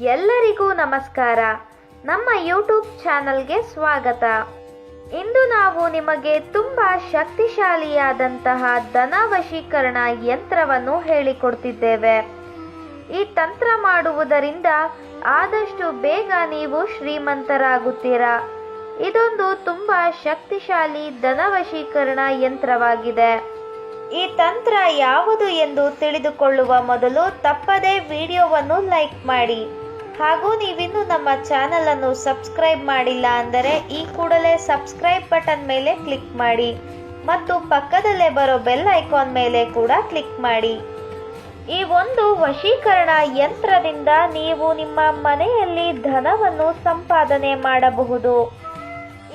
ಎಲ್ಲರಿಗೂ ನಮಸ್ಕಾರ. ನಮ್ಮ ಯೂಟ್ಯೂಬ್ ಚಾನಲ್ಗೆ ಸ್ವಾಗತ. ಇಂದು ನಾವು ನಿಮಗೆ ತುಂಬಾ ಶಕ್ತಿಶಾಲಿಯಾದಂತಹ ಧನ ವಶೀಕರಣ ಯಂತ್ರವನ್ನು ಹೇಳಿಕೊಡ್ತಿದ್ದೇವೆ. ಈ ತಂತ್ರ ಮಾಡುವುದರಿಂದ ಆದಷ್ಟು ಬೇಗ ನೀವು ಶ್ರೀಮಂತರಾಗುತ್ತೀರಾ. ಇದೊಂದು ತುಂಬಾ ಶಕ್ತಿಶಾಲಿ ಧನ ವಶೀಕರಣ ಯಂತ್ರವಾಗಿದೆ. ಈ ತಂತ್ರ ಯಾವುದು ಎಂದು ತಿಳಿದುಕೊಳ್ಳುವ ಮೊದಲು ತಪ್ಪದೇ ವಿಡಿಯೋವನ್ನು ಲೈಕ್ ಮಾಡಿ. ಹಾಗೂ ನೀವಿನ್ನೂ ನಮ್ಮ ಚಾನಲ್ ಅನ್ನು ಸಬ್ಸ್ಕ್ರೈಬ್ ಮಾಡಿಲ್ಲ ಅಂದರೆ ಈ ಕೂಡಲೇ ಸಬ್ಸ್ಕ್ರೈಬ್ ಬಟನ್ ಮೇಲೆ ಕ್ಲಿಕ್ ಮಾಡಿ ಮತ್ತು ಪಕ್ಕದಲ್ಲೇ ಬರೋ ಬೆಲ್ ಐಕಾನ್ ಮೇಲೆ ಕೂಡ ಕ್ಲಿಕ್ ಮಾಡಿ. ಈ ಒಂದು ವಶೀಕರಣ ಯಂತ್ರದಿಂದ ನೀವು ನಿಮ್ಮ ಮನೆಯಲ್ಲಿ ಧನವನ್ನು ಸಂಪಾದನೆ ಮಾಡಬಹುದು.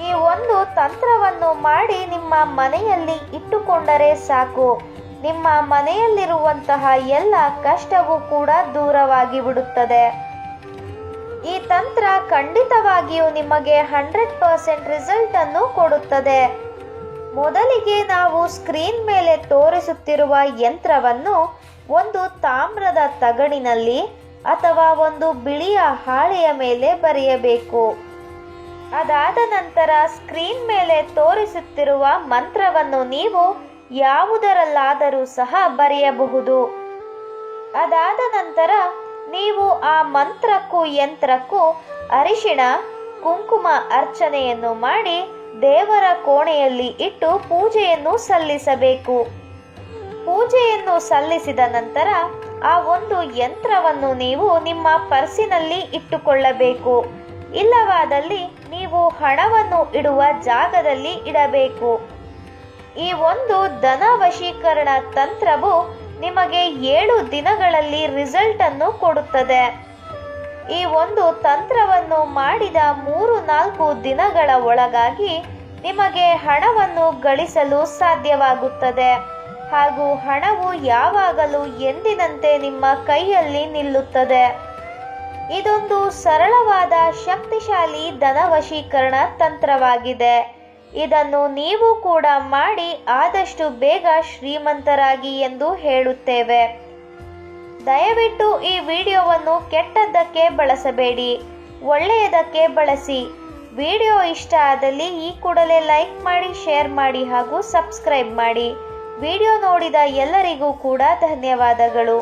ಈ ಒಂದು ತಂತ್ರವನ್ನು ಮಾಡಿ ನಿಮ್ಮ ಮನೆಯಲ್ಲಿ ಇಟ್ಟುಕೊಂಡರೆ ಸಾಕು, ನಿಮ್ಮ ಮನೆಯಲ್ಲಿರುವಂತಹ ಎಲ್ಲ ಕಷ್ಟವೂ ಕೂಡ ದೂರವಾಗಿ ಬಿಡುತ್ತದೆ. ಈ ತಂತ್ರ ಖಂಡಿತವಾಗಿಯೂ ನಿಮಗೆ 100% ರಿಸಲ್ಟ್ ಅನ್ನು ಕೊಡುತ್ತದೆ. ಮೊದಲಿಗೆ ನಾವು ಸ್ಕ್ರೀನ್ ಮೇಲೆ ತೋರಿಸುತ್ತಿರುವ ಯಂತ್ರವನ್ನು ಒಂದು ತಾಮ್ರದ ತಗಡಿನಲ್ಲಿ ಅಥವಾ ಒಂದು ಬಿಳಿಯ ಹಾಳೆಯ ಮೇಲೆ ಬರೆಯಬೇಕು. ಅದಾದ ನಂತರ ಸ್ಕ್ರೀನ್ ಮೇಲೆ ತೋರಿಸುತ್ತಿರುವ ಮಂತ್ರವನ್ನು ನೀವು ಯಾವುದರಲ್ಲಾದರೂ ಸಹ ಬರೆಯಬಹುದು. ಅದಾದ ನಂತರ ನೀವು ಆ ಮಂತ್ರಕ್ಕೂ ಯಂತ್ರಕ್ಕೂ ಅರಿಶಿಣ ಕುಂಕುಮ ಅರ್ಚನೆಯನ್ನು ಮಾಡಿ ದೇವರ ಕೋಣೆಯಲ್ಲಿ ಇಟ್ಟು ಪೂಜೆಯನ್ನು ಸಲ್ಲಿಸಬೇಕು. ಪೂಜೆಯನ್ನು ಸಲ್ಲಿಸಿದ ನಂತರ ಆ ಒಂದು ಯಂತ್ರವನ್ನು ನೀವು ನಿಮ್ಮ ಪರ್ಸಿನಲ್ಲಿ ಇಟ್ಟುಕೊಳ್ಳಬೇಕು. ಇಲ್ಲವಾದಲ್ಲಿ ನೀವು ಹಣವನ್ನು ಇಡುವ ಜಾಗದಲ್ಲಿ ಇಡಬೇಕು. ಈ ಒಂದು ಧನ ವಶೀಕರಣ ತಂತ್ರವು ನಿಮಗೆ 7 ದಿನಗಳಲ್ಲಿ ರಿಸಲ್ಟ್ ಅನ್ನು ಕೊಡುತ್ತದೆ. ಈ ಒಂದು ತಂತ್ರವನ್ನು ಮಾಡಿದ 3-4 ದಿನಗಳ ಒಳಗಾಗಿ ನಿಮಗೆ ಹಣವನ್ನು ಗಳಿಸಲು ಸಾಧ್ಯವಾಗುತ್ತದೆ. ಹಾಗೂ ಹಣವು ಯಾವಾಗಲೂ ಎಂದಿನಂತೆ ನಿಮ್ಮ ಕೈಯಲ್ಲಿ ನಿಲ್ಲುತ್ತದೆ. ಇದೊಂದು ಸರಳವಾದ ಶಕ್ತಿಶಾಲಿ ಧನ ವಶೀಕರಣ ತಂತ್ರವಾಗಿದೆ. ಇದನ್ನು ನೀವು ಕೂಡ ಮಾಡಿ ಆದಷ್ಟು ಬೇಗ ಶ್ರೀಮಂತರಾಗಿ ಎಂದು ಹೇಳುತ್ತೇವೆ. ದಯವಿಟ್ಟು ಈ ವಿಡಿಯೋವನ್ನು ಕೆಟ್ಟದ್ದಕ್ಕೆ ಬಳಸಬೇಡಿ, ಒಳ್ಳೆಯದಕ್ಕೆ ಬಳಸಿ. ವಿಡಿಯೋ ಇಷ್ಟ ಆದಲ್ಲಿ ಈ ಕೂಡಲೇ ಲೈಕ್ ಮಾಡಿ, ಶೇರ್ ಮಾಡಿ ಹಾಗೂ ಸಬ್ಸ್ಕ್ರೈಬ್ ಮಾಡಿ. ವಿಡಿಯೋ ನೋಡಿದ ಎಲ್ಲರಿಗೂ ಕೂಡ ಧನ್ಯವಾದಗಳು.